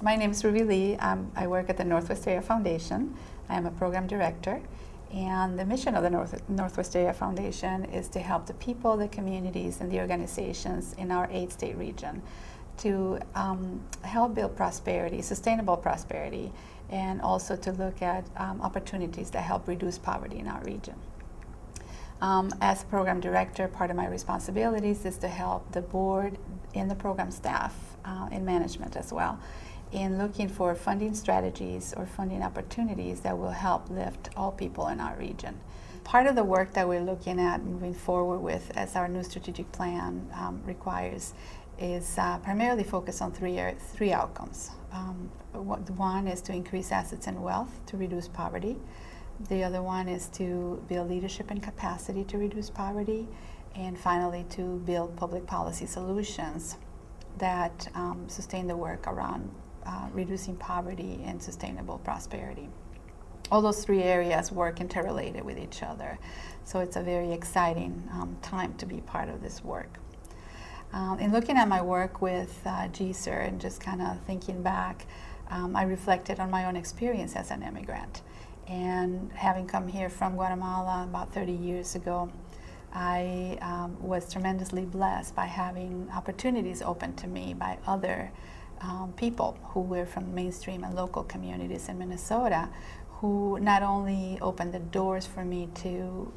My name is Ruby Lee. I work at the Northwest Area Foundation. I am a program director, and the mission of the Northwest Area Foundation is to help the people, the communities, and the organizations in our 8-state region to help build prosperity, sustainable prosperity, and also to look at opportunities that help reduce poverty in our region. As program director, part of my responsibilities is to help the board and the program staff and management as well in looking for funding strategies or funding opportunities that will help lift all people in our region. Part of the work that we're looking at moving forward with, as our new strategic plan requires, is primarily focused on three outcomes. One is to increase assets and wealth to reduce poverty. The other one is to build leadership and capacity to reduce poverty. And finally, to build public policy solutions that sustain the work around reducing poverty and sustainable prosperity. All those three areas work interrelated with each other. So it's a very exciting time to be part of this work. In looking at my work with GCIR and just kind of thinking back, I reflected on my own experience as an immigrant. And having come here from Guatemala about 30 years ago, I was tremendously blessed by having opportunities opened to me by other people who were from mainstream and local communities in Minnesota, who not only opened the doors for me to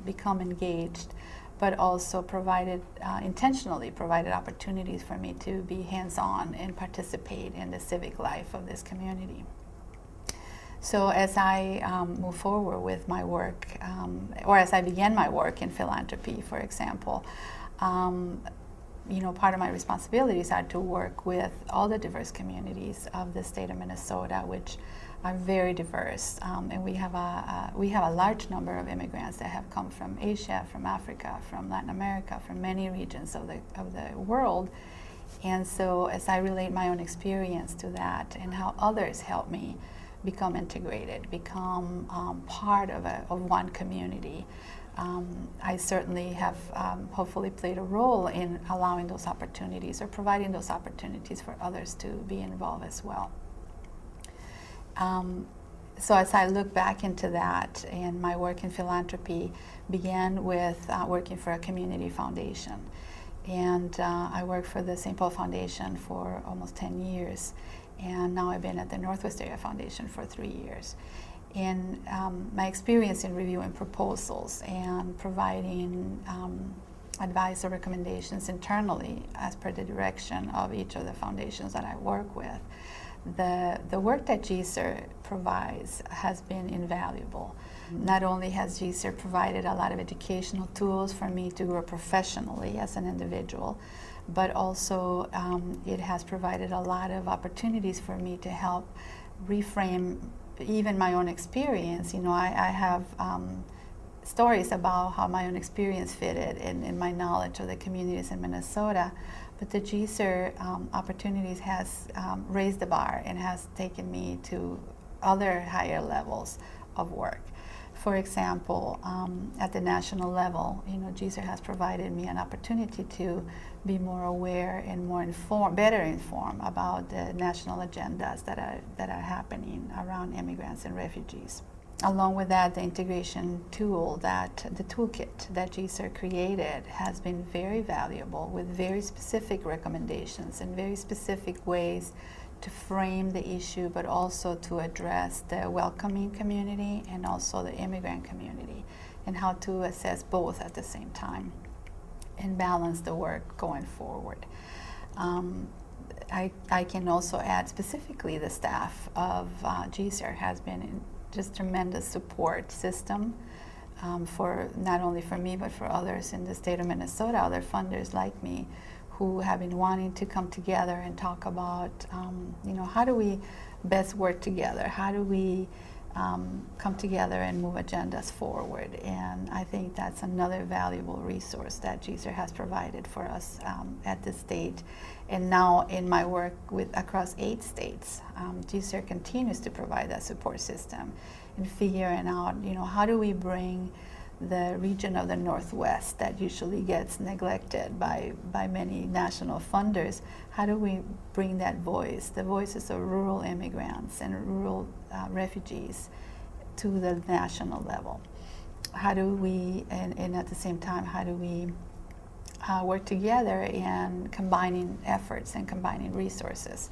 become engaged, but also intentionally provided opportunities for me to be hands-on and participate in the civic life of this community. So as I move forward with my work, or as I began my work in philanthropy, for example, part of my responsibilities are to work with all the diverse communities of the state of Minnesota, which are very diverse, and we have a large number of immigrants that have come from Asia, from Africa, from Latin America, from many regions of the world. And so as I relate my own experience to that and how others help me become integrated, become part of one community, I certainly have hopefully played a role in allowing those opportunities or providing those opportunities for others to be involved as well. So as I look back into that, and my work in philanthropy began with working for a community foundation. And I worked for the St. Paul Foundation for almost 10 years. And now I've been at the Northwest Area Foundation for 3 years. And my experience in reviewing proposals and providing advice or recommendations internally as per the direction of each of the foundations that I work with, the work that GCIR provides has been invaluable. Not only has GCIR provided a lot of educational tools for me to grow professionally as an individual, but also it has provided a lot of opportunities for me to help reframe even my own experience. I have stories about how my own experience fitted in my knowledge of the communities in Minnesota, but the GCIR opportunities has raised the bar and has taken me to other higher levels of work. For example, at the national level, GCIR has provided me an opportunity to be more aware and better informed about the national agendas that are happening around immigrants and refugees. Along with that, the integration toolkit that GCIR created has been very valuable, with very specific recommendations and very specific ways to frame the issue, but also to address the welcoming community and also the immigrant community, and how to assess both at the same time and balance the work going forward. I can also add specifically the staff of GCIR has been just tremendous support system for not only for me but for others in the state of Minnesota, other funders like me, who have been wanting to come together and talk about, how do we best work together? How do we come together and move agendas forward? And I think that's another valuable resource that GCIR has provided for us at the state. And now in my work across 8 states, GCIR continues to provide that support system in figuring out, how do we bring the region of the Northwest that usually gets neglected by many national funders. How do we bring that voice, the voices of rural immigrants and rural refugees, to the national level? How do we, and at the same time, how do we work together in combining efforts and combining resources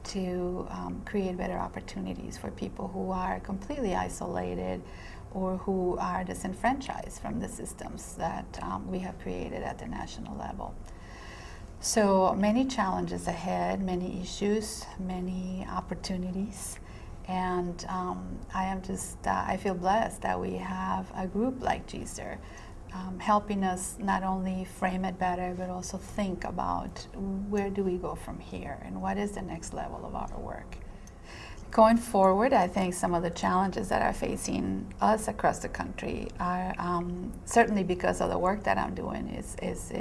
to create better opportunities for people who are completely isolated or who are disenfranchised from the systems that we have created at the national level? So many challenges ahead, many issues, many opportunities. And I feel blessed that we have a group like GCIR helping us not only frame it better, but also think about where do we go from here and what is the next level of our work. Going forward, I think some of the challenges that are facing us across the country are certainly because of the work that I'm doing is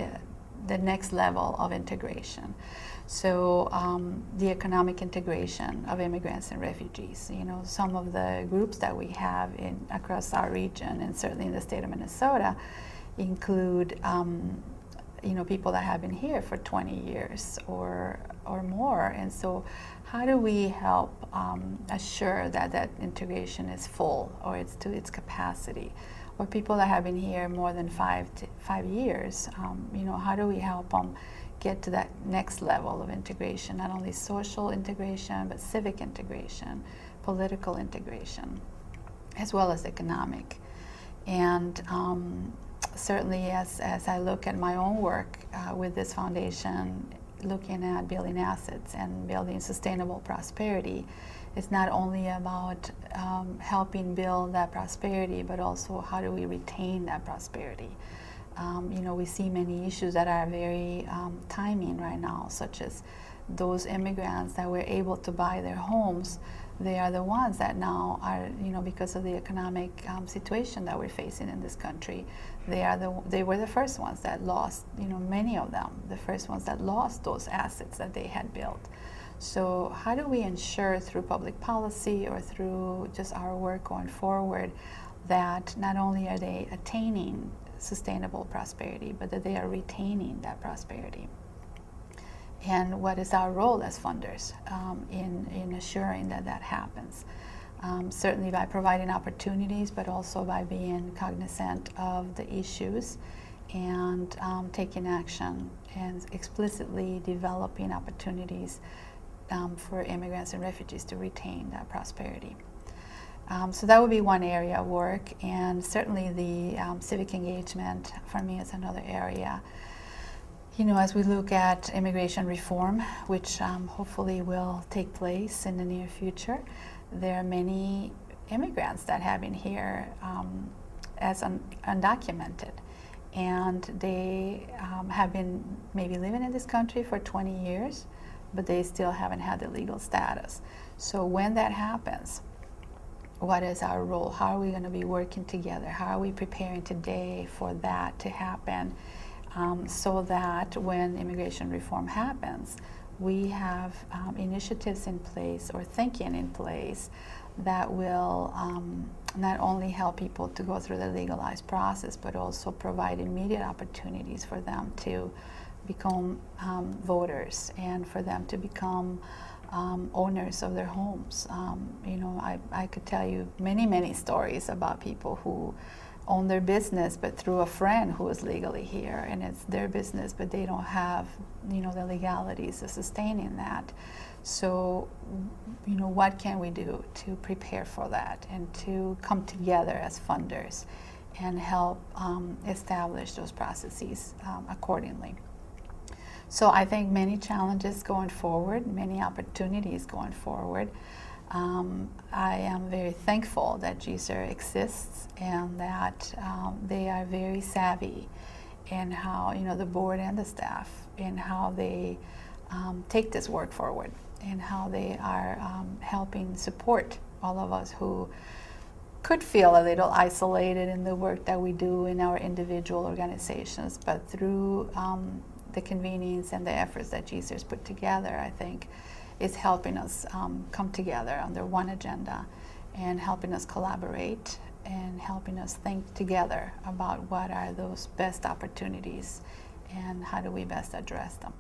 the next level of integration. So the economic integration of immigrants and refugees. You know, some of the groups that we have across our region, and certainly in the state of Minnesota, include people that have been here for 20 years or more. And so how do we help assure that integration is full, or it's to its capacity? Or people that have been here more than 5 years, how do we help them get to that next level of integration, not only social integration, but civic integration, political integration, as well as economic. And certainly as I look at my own work with this foundation, looking at building assets and building sustainable prosperity, it's not only about helping build that prosperity, but also how do we retain that prosperity. We see many issues that are very timing right now, such as those immigrants that were able to buy their homes. They are the ones that now are, because of the economic situation that we're facing in this country, they were the first ones that lost, many of them, the first ones that lost those assets that they had built. So how do we ensure through public policy or through just our work going forward that not only are they attaining sustainable prosperity, but that they are retaining that prosperity? And what is our role as funders in assuring that happens? Certainly by providing opportunities, but also by being cognizant of the issues and taking action and explicitly developing opportunities for immigrants and refugees to retain that prosperity. So that would be one area of work, and certainly the civic engagement for me is another area. As we look at immigration reform, which hopefully will take place in the near future, there are many immigrants that have been here as undocumented, and they have been maybe living in this country for 20 years, but they still haven't had the legal status. So when that happens, what is our role? How are we going to be working together? How are we preparing today for that to happen, so that when immigration reform happens, we have initiatives in place or thinking in place that will not only help people to go through the legalized process, but also provide immediate opportunities for them to become voters and for them to become owners of their homes. I could tell you many stories about people who own their business, but through a friend who is legally here, and it's their business, but they don't have, the legalities of sustaining that. So, what can we do to prepare for that and to come together as funders and help establish those processes accordingly? So I think many challenges going forward, many opportunities going forward. I am very thankful that GCIR exists and that they are very savvy in how, the board and the staff, in how they take this work forward and how they are helping support all of us who could feel a little isolated in the work that we do in our individual organizations, but through the convenience and the efforts that GCIR's put together, I think is helping us come together under one agenda and helping us collaborate and helping us think together about what are those best opportunities and how do we best address them.